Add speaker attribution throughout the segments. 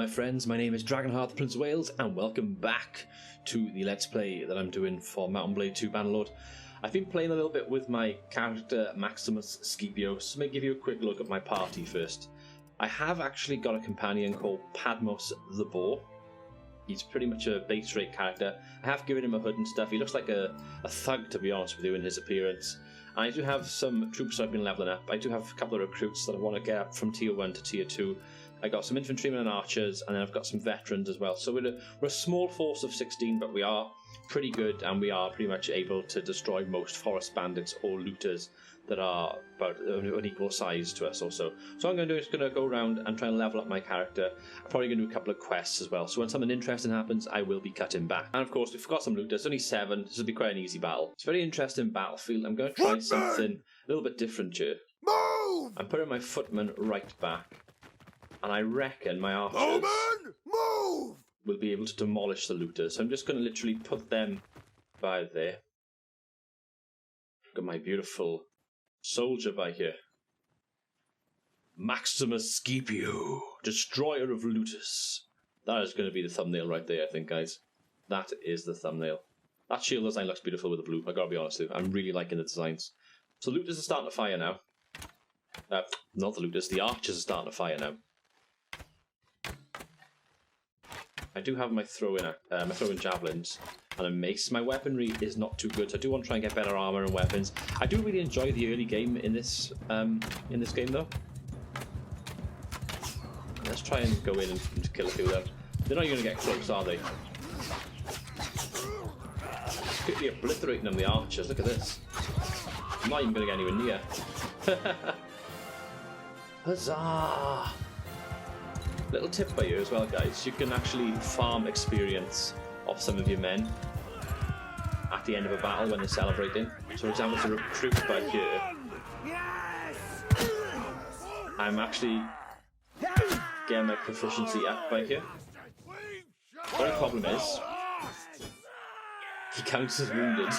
Speaker 1: my friends, my name is Dragonheart, the Prince of Wales, and welcome back to the Let's Play that I'm doing for Mount & Blade 2 Bannerlord. I've been playing a little bit with my character Maximus Scipio, so let me give you a quick look at my party first. I have actually got a companion called Patron the Boar. He's pretty much a base rate character. I have given him a hood and stuff. He looks like a thug, to be honest with you, in his appearance. And I do have some troops I've been leveling up. I do have a couple of recruits that I want to get up from tier 1 to tier 2. I got some infantrymen and archers, and then I've got some veterans as well. So we're a small force of 16, but we are pretty good, and we are pretty much able to destroy most forest bandits or looters that are about an equal size to us also. So what I'm going to do is going to go around and try and level up my character. I'm probably going to do a couple of quests as well. So when something interesting happens, I will be cutting back. And of course, we've got some loot. There's only 7. This will be quite an easy battle. It's a very interesting battlefield. I'm going to try something a little bit different here.
Speaker 2: Move!
Speaker 1: I'm putting my footmen right back. And I reckon my archers
Speaker 2: move!
Speaker 1: will be able to demolish the looters. So I'm just going to literally put them by there. Got my beautiful soldier by here. Maximus Scipio, destroyer of looters. That is going to be the thumbnail right there, I think, guys. That is the thumbnail. That shield design looks beautiful with the blue, I gotta be honest with you. I'm really liking the designs. So looters are starting to fire now. Not the looters, the archers are starting to fire now. I do have my throwing javelins and a mace. My weaponry is not too good, so I do want to try and get better armor and weapons. I do really enjoy the early game in this game though. Let's try and go in and kill a few of them. They're not even going to get close, are they? Quickly obliterating them, the archers. Look at this. I'm not even going to get anywhere near. Huzzah! Little tip for you as well, guys. You can actually farm experience off some of your men at the end of a battle when they're celebrating. So, for example, to recruit back here, I'm actually getting my proficiency up by here. The only problem is he counts as wounded.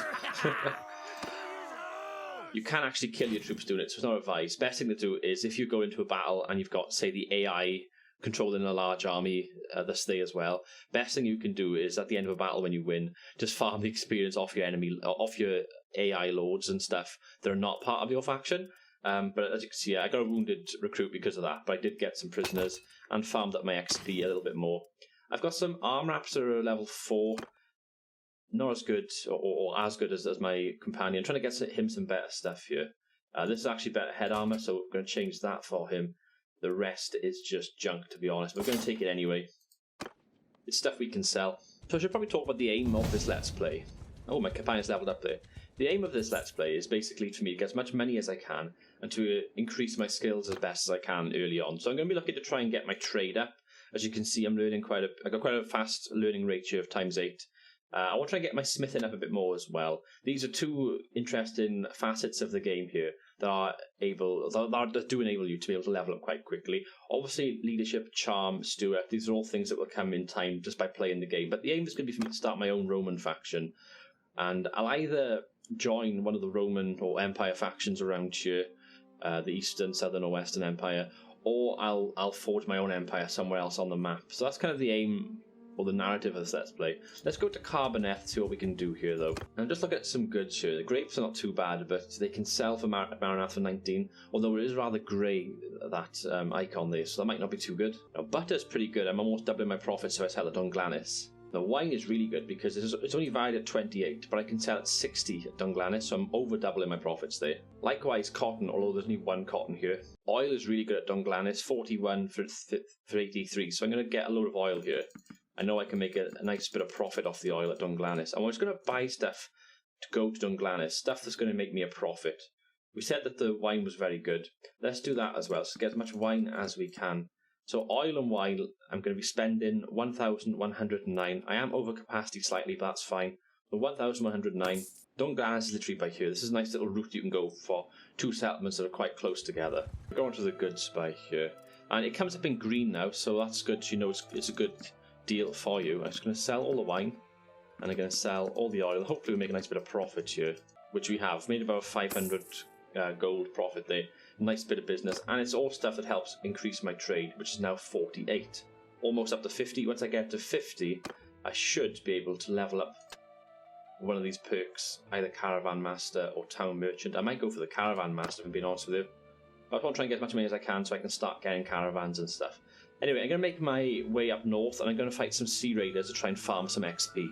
Speaker 1: You can actually kill your troops doing it, so it's not advised. Best thing to do is if you go into a battle and you've got, say, the AI controlling a large army that's there as well. Best thing you can do is at the end of a battle when you win, just farm the experience off your enemy, off your AI lords and stuff that are not part of your faction. But as you can see, I got a wounded recruit because of that, but I did get some prisoners and farmed up my XP a little bit more. I've got some arm wraps that are level 4. Not as good or as good as my companion. I'm trying to get him some better stuff here. This is actually better head armor, so we're going to change that for him. The rest is just junk, to be honest. We're going to take it anyway. It's stuff we can sell. So I should probably talk about the aim of this Let's Play. Oh, my companion's leveled up there. The aim of this Let's Play is basically for me to get as much money as I can and to increase my skills as best as I can early on. So I'm going to be looking to try and get my trade up. As you can see, I got quite a fast learning ratio of ×8. I want to try and get my smithing up a bit more as well. These are two interesting facets of the game here that do enable you to be able to level up quite quickly. Obviously, leadership, charm, steward, these are all things that will come in time just by playing the game. But the aim is going to be for me to start my own Roman faction. And I'll either join one of the Roman or Empire factions around here, the Eastern, Southern or Western Empire, or I'll forge my own empire somewhere else on the map. So that's kind of the aim or the narrative of this Let's Play. Let's go to Carboneth, see what we can do here though. And just look at some goods here. The grapes are not too bad, but they can sell for Marineth for 19, although it is rather grey, that icon there, so that might not be too good. Now, butter's pretty good. I'm almost doubling my profits if I sell it on Dunglanis. The wine is really good because it's only valued at 28, but I can sell at 60 at Dunglanis, so I'm over doubling my profits there. Likewise, cotton, although there's only 1 cotton here. Oil is really good at Dunglanis, 41 for 83, so I'm going to get a load of oil here. I know I can make a nice bit of profit off the oil at Dunglanis. I'm just going to buy stuff to go to Dunglanis, stuff that's going to make me a profit. We said that the wine was very good. Let's do that as well, so get as much wine as we can. So oil and wine, I'm going to be spending 1,109. I am over capacity slightly, but that's fine. So 1,109. Dunglanis is literally by here. This is a nice little route you can go for 2 settlements that are quite close together. We're going to the goods by here. And it comes up in green now, so that's good. You know it's a good deal for you. I'm just going to sell all the wine and I'm going to sell all the oil. Hopefully we'll make a nice bit of profit here, which we have. Made about 500 gold profit there. Nice bit of business, and it's all stuff that helps increase my trade, which is now 48. almost up to 50. Once I get to 50, I should be able to level up one of these perks, either Caravan Master or Town Merchant. I might go for the Caravan Master, if I'm being honest with you. I want to try and get as much money as I can so I can start getting caravans and stuff. Anyway, I'm going to make my way up north, and I'm going to fight some Sea Raiders to try and farm some XP.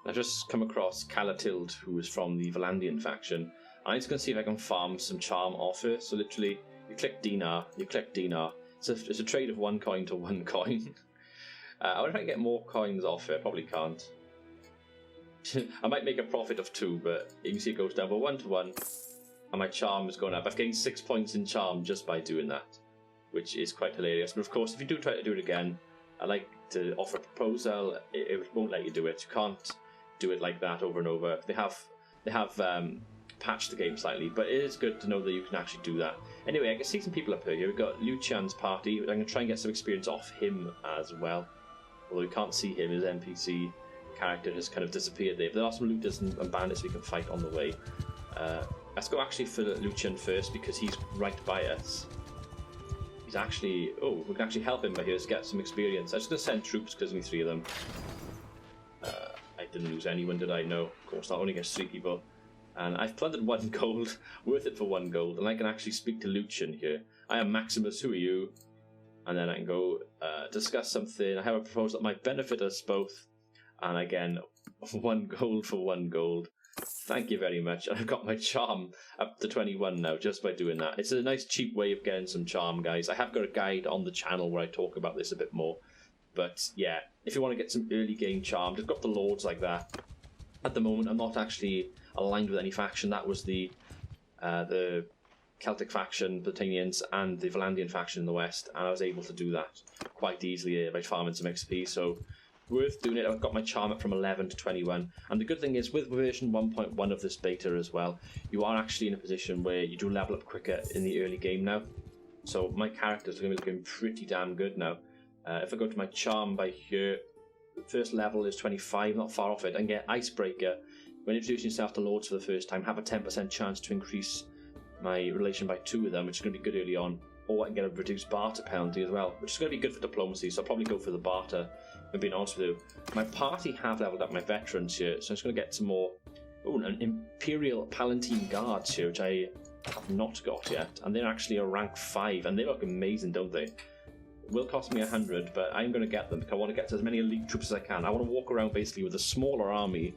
Speaker 1: I've just come across Calatilde, who is from the Valandian faction. I'm just going to see if I can farm some charm off her. So literally, you click dinar, you click dinar. It's a trade of 1 coin to 1 coin. I wonder if I can get more coins off her. Probably can't. I might make a profit of 2, but you can see it goes down by 1 to 1. And my charm is going up. I've gained 6 points in charm just by doing that, which is quite hilarious. But of course, if you do try to do it again, I like to offer a proposal. It won't let you do it. You can't do it like that over and over. They have patched the game slightly, but it is good to know that you can actually do that. Anyway, I can see some people up here. We've got Liu Qian's party. I'm going to try and get some experience off him as well. Although you can't see him, his NPC character has kind of disappeared there. But there are some looters and bandits we can fight on the way. Let's go actually for Liu Qian first, because he's right by us. He's actually... Oh, we can actually help him by here to get some experience. I'm just going to send troops because only 3 of them. I didn't lose anyone, did I? No, of course not. Only against 3 people. And I've plundered 1 gold, worth it for 1 gold, and I can actually speak to Liu Qian here. I am Maximus, who are you? And then I can go discuss something. I have a proposal that might benefit us both. And again, 1 gold for 1 gold. Thank you very much. And I've got my charm up to 21 now just by doing that. It's a nice cheap way of getting some charm, guys. I have got a guide on the channel where I talk about this a bit more. But yeah, if you want to get some early game charm, just got the lords like that. At the moment, I'm not actually aligned with any faction. That was the Celtic faction, Britannians, and the Valandian faction in the west, and I was able to do that quite easily by farming some XP, so worth doing it. I've got my charm up from 11 to 21, and the good thing is with version 1.1 of this beta as well, you are actually in a position where you do level up quicker in the early game now, so my characters are going to be looking pretty damn good now. If I go to my charm by here, the first level is 25, not far off it, and get Icebreaker. When introducing yourself to Lords for the first time, have a 10% chance to increase my relation by 2 with them, which is going to be good early on. Or I can get a reduced barter penalty as well, which is going to be good for diplomacy, so I'll probably go for the barter, if I'm being honest with you. My party have leveled up my veterans here, so I'm just going to get some more... Oh, an Imperial Palatine Guards here, which I have not got yet, and they're actually a rank 5, and they look amazing, don't they? It will cost me 100, but I'm going to get them, because I want to get to as many elite troops as I can. I want to walk around basically with a smaller army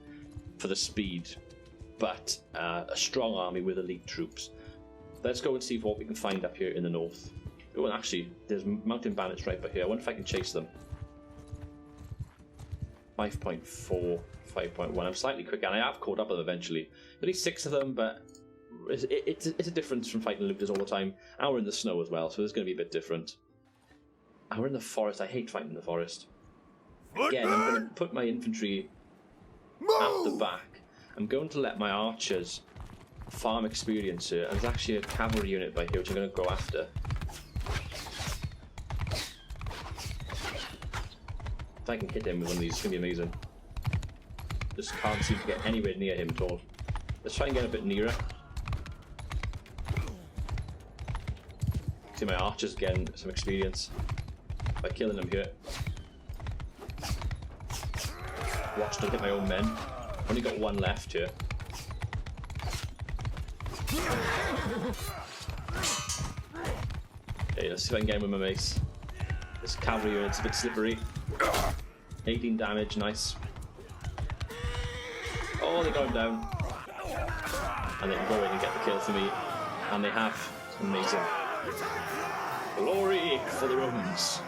Speaker 1: for the speed, but a strong army with elite troops. Let's go and see what we can find up here in the north. Oh, and actually, there's mountain bandits right by here. I wonder if I can chase them. 5.4, 5.1. I'm slightly quicker, and I have caught up with them eventually. At least 6 of them, but it's a difference from fighting looters all the time. And we're in the snow as well, so it's going to be a bit different. And we're in the forest. I hate fighting in the forest. Again, I'm going to put my infantry at the back. I'm going to let my archers farm experience here, and there's actually a cavalry unit by here which I'm going to go after. If I can hit him with one of these, it's going to be amazing. Just can't seem to get anywhere near him at all. Let's try and get a bit nearer. See my archers getting some experience by killing them here. Watch, don't hit my own men. Only got 1 left here. Okay, let's see if I can get him with my mace. This cavalry unit's a bit slippery. 18 damage, nice. Oh, they got him down. And they can go in and get the kill for me. And they have. It's amazing. Glory for the Romans.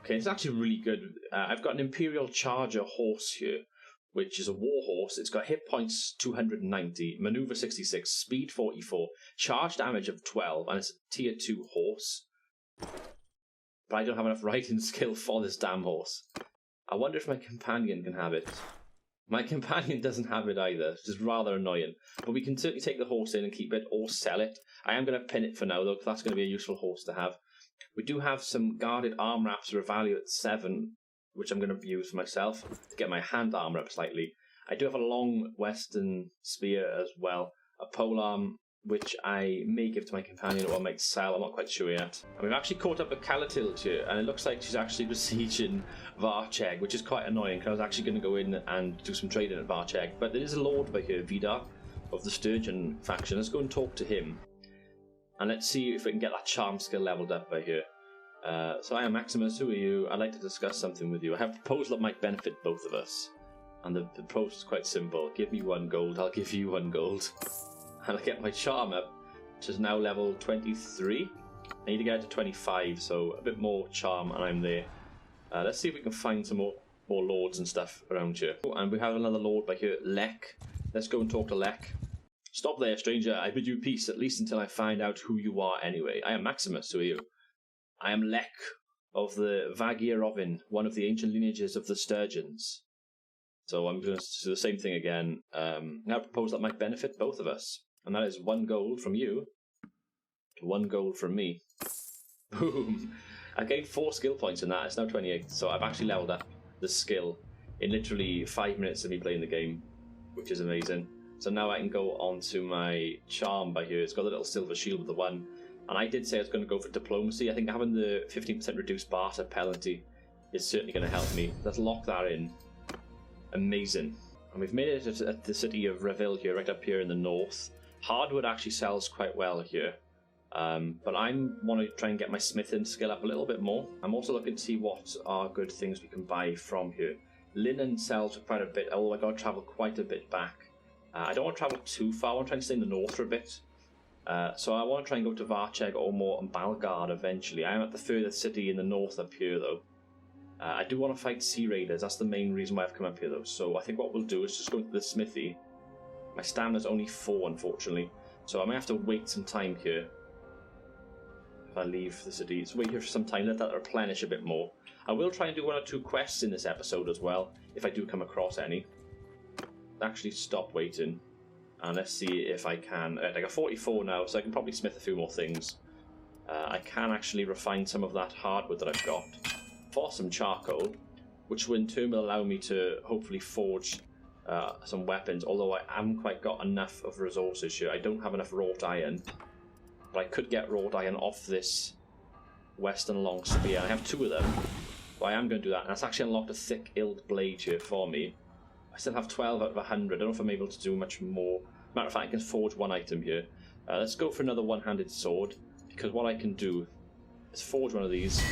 Speaker 1: Okay, it's actually really good. I've got an Imperial Charger horse here, which is a war horse. It's got hit points 290, maneuver 66, speed 44, charge damage of 12, and it's a tier 2 horse. But I don't have enough riding skill for this damn horse. I wonder if my companion can have it. My companion doesn't have it either, which is rather annoying. But we can certainly take the horse in and keep it, or sell it. I am going to pin it for now, though, because that's going to be a useful horse to have. We do have some guarded arm wraps that are valued at 7, which I'm going to use for myself to get my hand armor up slightly. I do have a long western spear as well, a polearm which I may give to my companion or I might sell. I'm not quite sure yet. And we've actually caught up with Calatil here, and it looks like she's actually besieging Varcheg, which is quite annoying because I was actually going to go in and do some trading at Varcheg. But there is a lord by here, Vidar, of the Sturgeon faction. Let's go and talk to him. And let's see if we can get that charm skill leveled up by here. So I am Maximus, who are you? I'd like to discuss something with you. I have a proposal that might benefit both of us. And the proposal is quite simple. Give me 1 gold, I'll give you 1 gold. And I'll get my charm up, which is now level 23. I need to get it to 25, so a bit more charm and I'm there. Let's see if we can find some more lords and stuff around here. Oh, and we have another lord by here, Lek. Let's go and talk to Lek. Stop there, stranger. I bid you peace, at least until I find out who you are anyway. I am Maximus, who are you? I am Lek of the Vagirovin, one of the ancient lineages of the Sturgeons. So I'm going to do the same thing again. Now propose that might benefit both of us. And that is 1 gold from you to 1 gold from me. Boom! I gained 4 skill points in that. It's now 28. So I've actually leveled up the skill in literally 5 minutes of me playing the game, which is amazing. So now I can go on to my charm by here. It's got a little silver shield with the 1. And I did say I was going to go for diplomacy. I think having the 15% reduced barter penalty is certainly going to help me. Let's lock that in. Amazing. And we've made it at the city of Reville here, right up here in the north. Hardwood actually sells quite well here. But I want to try and get my smithing skill up a little bit more. I'm also looking to see what are good things we can buy from here. Linen sells for quite a bit, although I got to travel quite a bit back. I don't want to travel too far. I want to try and stay in the north for a bit. So I want to try and go to Varcheg or more and Balgard eventually. I am at the furthest city in the north up here though. I do want to fight Sea Raiders. That's the main reason why I've come up here though. So I think what we'll do is just go to the smithy. My stamina's only 4 unfortunately. So I may have to wait some time here. If I leave the city. So wait here for some time, let that replenish a bit more. I will try and do 1 or 2 quests in this episode as well, if I do come across any. Actually stop waiting. And let's see if I can. I got 44 now, so I can probably smith a few more things. I can actually refine some of that hardwood that I've got for some charcoal, which will in turn will allow me to hopefully forge some weapons, although I haven't quite got enough of resources here. I don't have enough wrought iron, but I could get wrought iron off this western long spear. I have 2 of them, but I am going to do that. And that's actually unlocked a thick ild blade here for me. I still have 12 out of 100. I don't know if I'm able to do much more. Matter of fact, I can forge 1 item here. Let's go for another one-handed sword, because what I can do is forge one of these,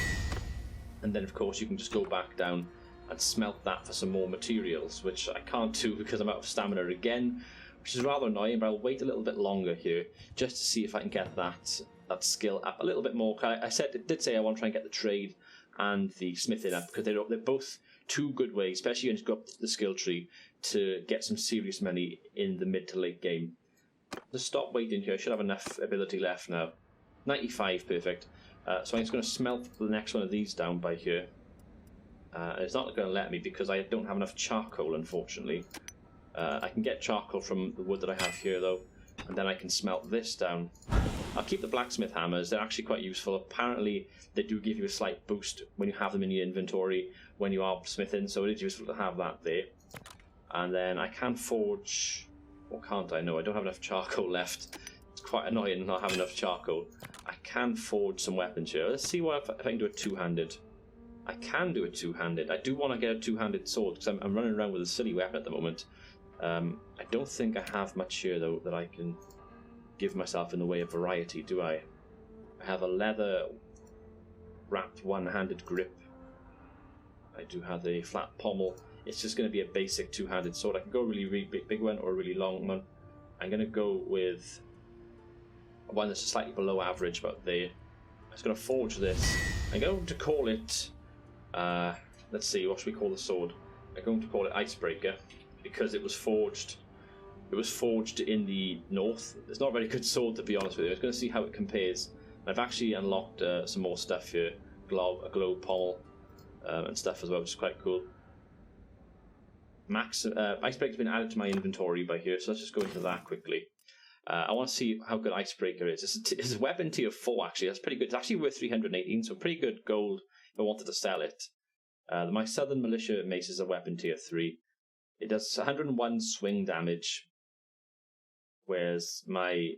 Speaker 1: and then of course you can just go back down and smelt that for some more materials, which I can't do because I'm out of stamina again, which is rather annoying, but I'll wait a little bit longer here just to see if I can get that skill up a little bit more. I did say I want to try and get the trade and the smithing up, because they're both 2 good ways, especially when you go up the skill tree, to get some serious money in the mid to late game. Just stop waiting here. I should have enough ability left now. 95, perfect. So I'm just going to smelt the next one of these down by here. It's not going to let me because I don't have enough charcoal, unfortunately. I can get charcoal from the wood that I have here, though, and then I can smelt this down. I'll keep the blacksmith hammers. They're actually quite useful. Apparently, they do give you a slight boost when you have them in your inventory when you are smithing, so it is useful to have that there. And then I can forge... Or can't I? No, I don't have enough charcoal left. It's quite annoying not having enough charcoal. I can forge some weapons here. Let's see if I can do a 2-handed. I can do a 2-handed. I do want to get a 2-handed sword, because I'm running around with a silly weapon at the moment. I don't think I have much here, though, that I can give myself in the way of variety, do I? I have a leather wrapped 1-handed grip. I do have a flat pommel. It's just going to be a basic 2-handed sword. I can go a really big one or a really long one. I'm going to go with one that's slightly below average, about there. I'm just going to forge this. I'm going to call it... let's see, what should we call the sword? I'm going to call it Icebreaker, because it was forged in the north. It's not a very good sword, to be honest with you. I was going to see how it compares. I've actually unlocked some more stuff here. A glow pommel and stuff as well, which is quite cool. Icebreaker's been added to my inventory by here, so let's just go into that quickly. I want to see how good Icebreaker is. It's a weapon tier 4, actually. That's pretty good. It's actually worth 318, so pretty good gold if I wanted to sell it. My Southern Militia Mace is a weapon tier 3. It does 101 swing damage, whereas my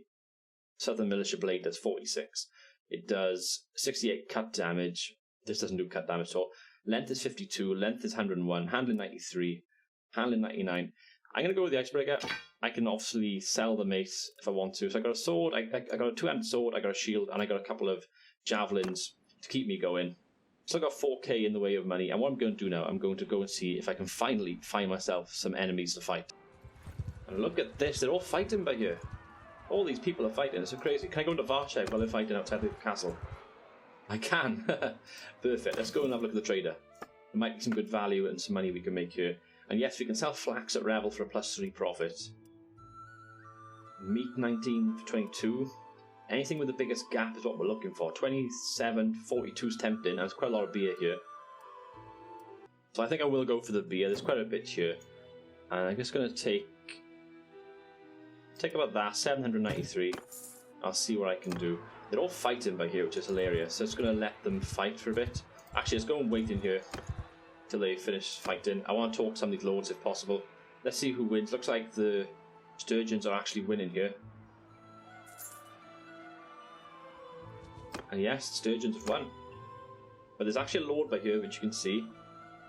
Speaker 1: Southern Militia Blade does 46. It does 68 cut damage. This doesn't do cut damage at all. Length is 52, length is 101, handling 93, handling 99. I'm going to go with the Icebreaker. I can obviously sell the mace if I want to. So I got a sword, I got a two-handed sword, I got a shield, and I got a couple of javelins to keep me going. So I got 4k in the way of money. And what I'm going to do now, I'm going to go and see if I can finally find myself some enemies to fight. And look at this, they're all fighting by here. All these people are fighting, it's so crazy. Can I go into Varchev while they're fighting outside the castle? I can. Perfect. Let's go and have a look at the trader. There might be some good value and some money we can make here. And yes, we can sell flax at Revel for a +3 profit. Meat 19 for 22. Anything with the biggest gap is what we're looking for. 27, 42 is tempting. And there's quite a lot of beer here. So I think I will go for the beer. There's quite a bit here. And I'm just going to take about that, 793. I'll see what I can do. They're all fighting by here, which is hilarious. So it's going to let them fight for a bit. Actually, let's go and wait in here till they finish fighting. I want to talk to some of these lords if possible. Let's see who wins. Looks like the Sturgeons are actually winning here. And yes, Sturgeons have won. But there's actually a lord by here, which you can see.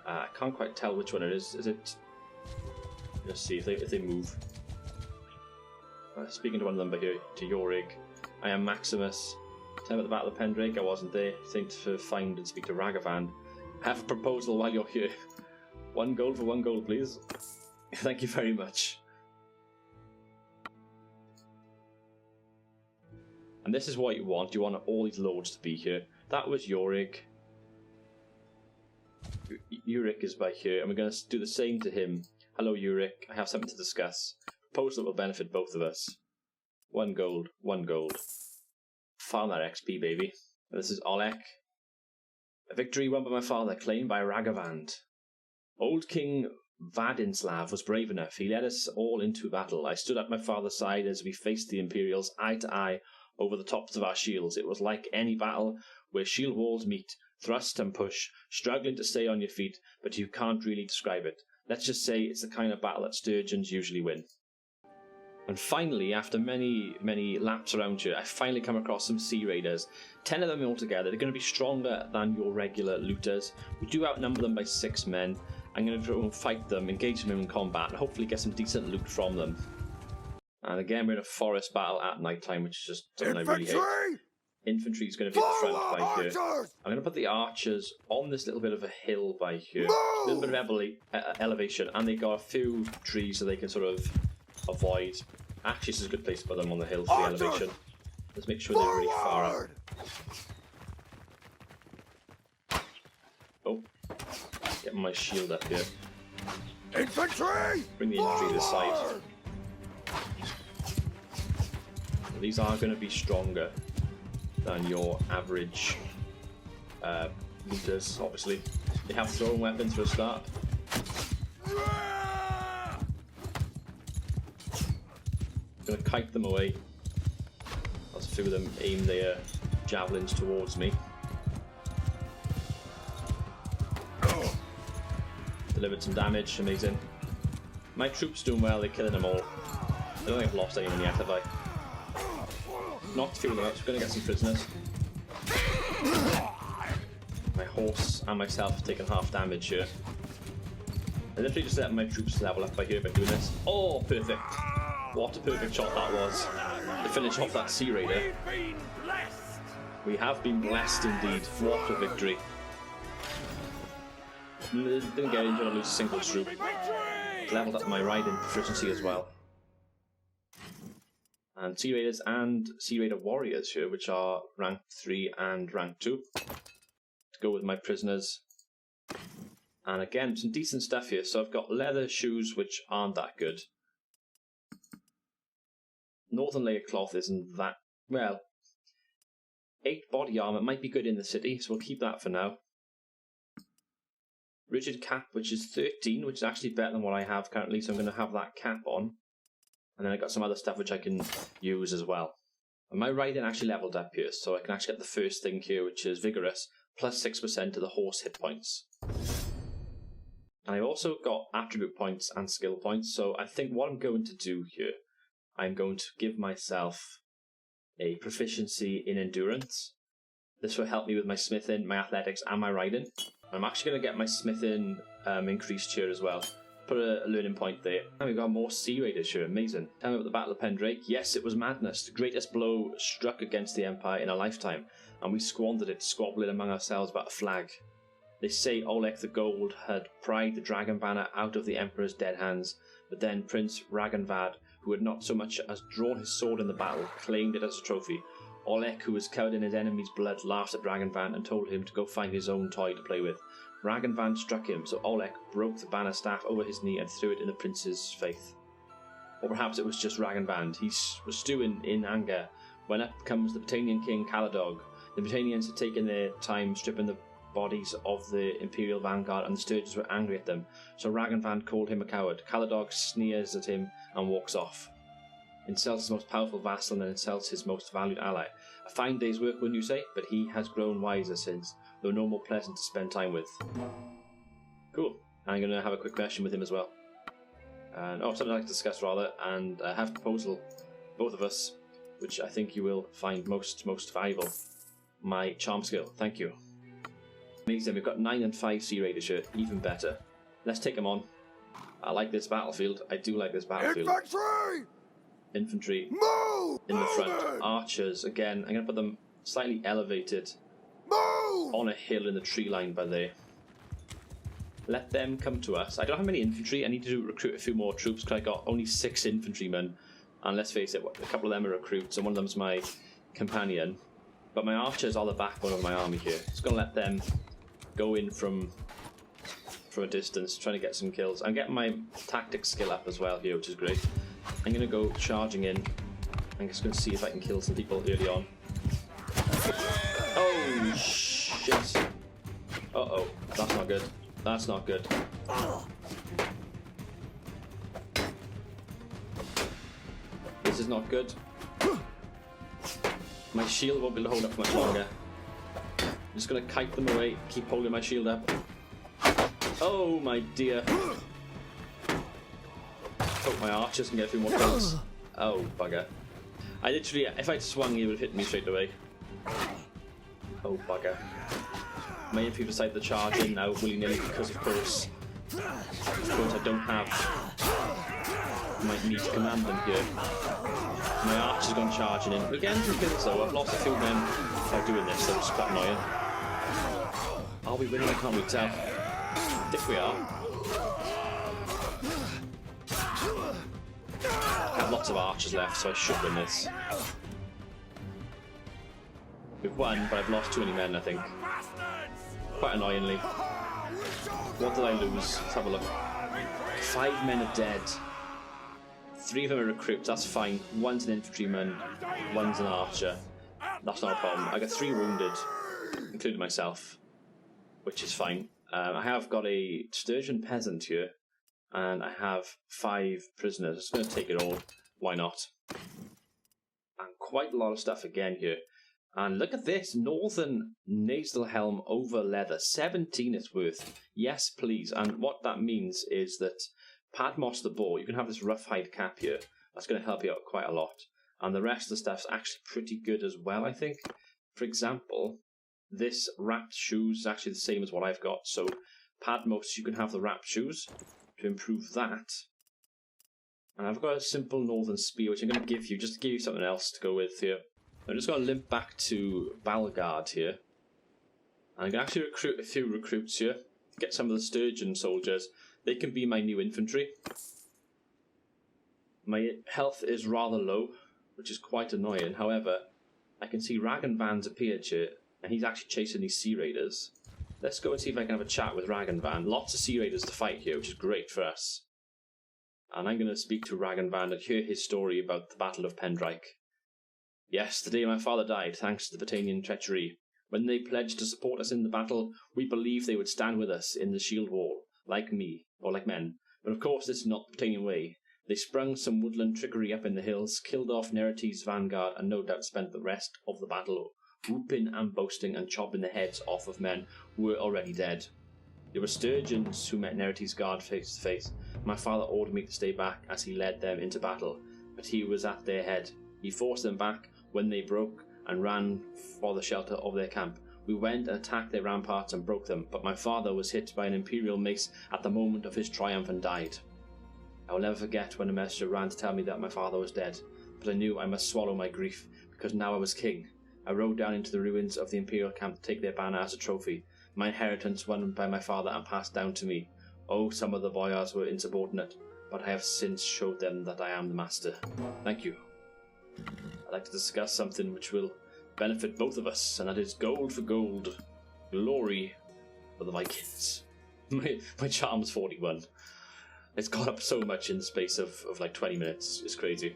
Speaker 1: I can't quite tell which one it is. Is it? Let's see if they move. Speaking to one of them by here, to Yorick. I am Maximus. Time at the Battle of Pendrake, I wasn't there. Think to find and speak to Ragavan. Have a proposal while you're here. 1 gold for 1 gold, please. Thank you very much. And this is what you want. You want all these lords to be here. That was Yorick. Yorick is by here, and we're going to do the same to him. Hello, Yorick. I have something to discuss. Proposal that will benefit both of us. 1 gold, 1 gold. Farm that XP, baby. And this is Olek. A victory won by my father, claimed by Ragavand. Old King Vadinslav was brave enough. He led us all into battle. I stood at my father's side as we faced the Imperials eye to eye over the tops of our shields. It was like any battle where shield walls meet, thrust and push, struggling to stay on your feet, but you can't really describe it. Let's just say it's the kind of battle that Sturgeons usually win. And finally, after many laps around here, I finally come across some Sea Raiders. 10 of them altogether. They're going to be stronger than your regular looters. We do outnumber them by 6 men. I'm going to go and fight them, engage them in combat, and hopefully get some decent loot from them. And again, we're in a forest battle at night time, which is just something I really hate. Infantry is going to be at the front by here. I'm going to put the archers on this little bit of a hill by here. A little bit of elevation, and they got a few trees so they can sort of avoid. Actually, this is a good place to put them on the hill for the elevation. Let's make sure they're really far up. Oh, get my shield up here.
Speaker 2: Infantry!
Speaker 1: Bring the infantry to the side. These are going to be stronger than your average looters, obviously. They have thrown weapons for a start. Gonna kite them away. As a few of them aim their javelins towards me. Delivered some damage, amazing. My troops doing well, they're killing them all. I don't think I've lost anyone yet, have I? Knocked a few of them out, so we're gonna get some prisoners. My horse and myself have taken half damage here. I literally just let my troops level up by here by doing this. Oh, perfect. What a perfect shot that was to finish off that Sea Raider. We have been blessed indeed. What a victory. Didn't get injured or lose a single troop. Leveled up my riding proficiency as well. And Sea Raiders and Sea Raider Warriors here, which are rank 3 and rank 2. To go with my prisoners. And again, some decent stuff here. So I've got leather shoes, which aren't that good. Northern layer cloth isn't that well. 8 body armor might be good in the city, so we'll keep that for now. Rigid cap, which is 13, which is actually better than what I have currently, so I'm going to have that cap on. And then I got some other stuff which I can use as well. And my riding actually leveled up here, so I can actually get the first thing here, which is vigorous, plus 6% to the horse hit points. And I've also got attribute points and skill points, so I think what I'm going to do here, I'm going to give myself a proficiency in endurance. This will help me with my smithing, my athletics, and my riding. I'm actually going to get my smithing increased here as well. Put a learning point there. And we've got more Sea Raiders here, amazing. Tell me about the Battle of Pendrake. Yes, it was madness. The greatest blow struck against the Empire in a lifetime, and we squandered it, squabbling among ourselves about a flag. They say Oleg the Gold had pried the dragon banner out of the Emperor's dead hands, but then Prince Ragnvad, who had not so much as drawn his sword in the battle, claimed it as a trophy. Oleg, who was covered in his enemy's blood, laughed at Ragnvad and told him to go find his own toy to play with. Ragnvad struck him, so Oleg broke the banner staff over his knee and threw it in the prince's face. Or perhaps it was just Ragnvad. He was stewing in anger when up comes the Britannian king Caladog. The Britannians had taken their time stripping the bodies of the Imperial vanguard, and the Sturges were angry at them, so Ragnvad called him a coward. Caladog sneers at him and walks off. Insults his most powerful vassal and insults his most valued ally. A fine day's work, wouldn't you say? But he has grown wiser since, though no more pleasant to spend time with. Cool. I'm going to have a quick question with him as well. And something I'd like to discuss rather, and I have a proposal, both of us, which I think you will find most valuable. My charm skill. Thank you. Amazing. We've got 9 and 5 Sea Raiders here. Even better. Let's take them on. I like this battlefield. I do like this battlefield. Infantry
Speaker 2: Move!
Speaker 1: In the front. Archers, again, I'm going to put them slightly elevated.
Speaker 2: Move!
Speaker 1: On a hill in the tree line by there. Let them come to us. I don't have many infantry. I need to recruit a few more troops because I got only 6 infantrymen. And let's face it, a couple of them are recruits and one of them's my companion. But my archers are the backbone of my army here. Just going to let them go in from a distance, trying to get some kills. I'm getting my tactics skill up as well here, which is great. I'm going to go charging in. I'm just going to see if I can kill some people early on. Oh, shit. Uh-oh. That's not good. That's not good. This is not good. My shield won't be able to hold up much longer. I'm just going to kite them away, keep holding my shield up. Oh my dear. Hope my archers can get a few more kills. Oh, bugger. I literally, if I'd swung, he would have hit me straight away. Oh, bugger. My infantry decided to charge in now, willy-nilly, because of course I don't have my need to command them here. My archer's gone charging in. We're getting some kills though. I've lost a few men by doing this, so it's quite annoying. Are we winning? I can't really tell. I think we are. I have lots of archers left, so I should win this. We've won, but I've lost too many men, I think. Quite annoyingly. What did I lose? Let's have a look. 5 men are dead. 3 of them are recruits, that's fine. 1's an infantryman, 1's an archer. That's not a problem. I got 3 wounded, including myself, which is fine. I have got a sturgeon peasant here, and I have 5 prisoners. I'm just going to take it all. Why not? And quite a lot of stuff again here. And look at this, Northern Nasal Helm over leather, 17 it's worth. Yes, please. And what that means is that Padmos the boar, you can have this rough hide cap here. That's going to help you out quite a lot. And the rest of the stuff's actually pretty good as well, I think. For example, this wrapped shoes is actually the same as what I've got. So Padmos, you can have the wrapped shoes to improve that. And I've got a simple Northern Spear, which I'm going to give you, just to give you something else to go with here. I'm just going to limp back to Balgard here. And I'm going to actually recruit a few recruits here. Get some of the Sturgeon soldiers. They can be my new infantry. My health is rather low, which is quite annoying. However, I can see Ragnvan's appeared here, and he's actually chasing these Sea Raiders. Let's go and see if I can have a chat with Ragnvan. Lots of Sea Raiders to fight here, which is great for us. And I'm going to speak to Ragnvan and hear his story about the Battle of Pendrake. Yes, the day my father died, thanks to the Britannian treachery. When they pledged to support us in the battle, we believed they would stand with us in the shield wall, like me, or like men. But of course this is not the Britannian way. They sprung some woodland trickery up in the hills, killed off Neretes' vanguard, and no doubt spent the rest of the battle whooping and boasting and chopping the heads off of men who were already dead. It were Sturgeons who met Neretes' guard face to face. My father ordered me to stay back as he led them into battle, but he was at their head. He forced them back, when they broke and ran for the shelter of their camp. We went and attacked their ramparts and broke them, but my father was hit by an imperial mace at the moment of his triumph and died. I will never forget when a messenger ran to tell me that my father was dead, but I knew I must swallow my grief, because now I was king. I rode down into the ruins of the imperial camp to take their banner as a trophy, my inheritance won by my father and passed down to me. Oh, some of the boyars were insubordinate, but I have since showed them that I am the master. Thank you. I'd like to discuss something which will benefit both of us, and that is gold for gold. Glory for the Vikings. My charm's 41. It's gone up so much in the space of like 20 minutes. It's crazy.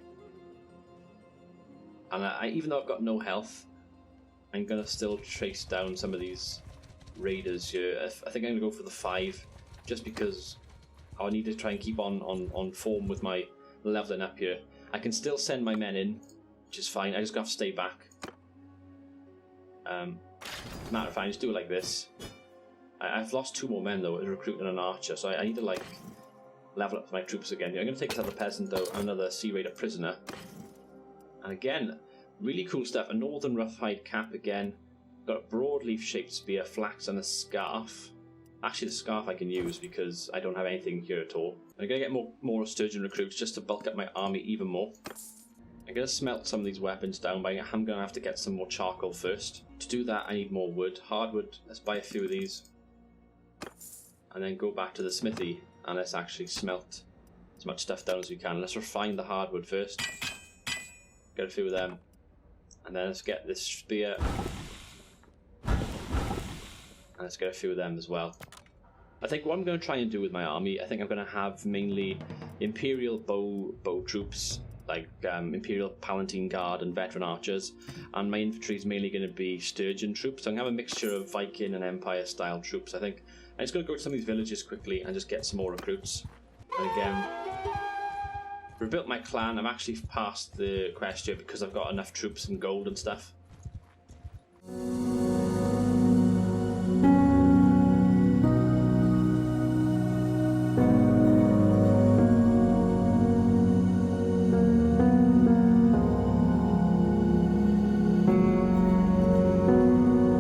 Speaker 1: And even though I've got no health, I'm going to still chase down some of these raiders here. I think I'm going to go for the 5, just because I need to try and keep on form with my leveling up here. I can still send my men in, which is fine. I just have to stay back. Matter of fact, I just do it like this. I've lost 2 more men though, a recruit and an archer, so I need to like level up my troops again. I'm going to take another peasant though, another sea raider prisoner. And again, really cool stuff. A northern roughhide cap again. Got a broadleaf shaped spear, flax and a scarf. Actually the scarf I can use because I don't have anything here at all. I'm going to get more sturgeon recruits just to bulk up my army even more. I'm going to smelt some of these weapons down, but I'm going to have to get some more charcoal first. To do that I need more wood. Hardwood, let's buy a few of these. And then go back to the smithy and let's actually smelt as much stuff down as we can. Let's refine the hardwood first. Get a few of them. And then let's get this spear. And let's get a few of them as well. I think what I'm going to try and do with my army, I think I'm going to have mainly Imperial bow troops, like Imperial Palatine Guard and Veteran Archers, and my infantry is mainly going to be Sturgeon troops. So I'm going to have a mixture of Viking and Empire style troops, I think. I'm just going to go to some of these villages quickly and just get some more recruits. And again, rebuilt my clan. I've actually passed the quest here because I've got enough troops and gold and stuff.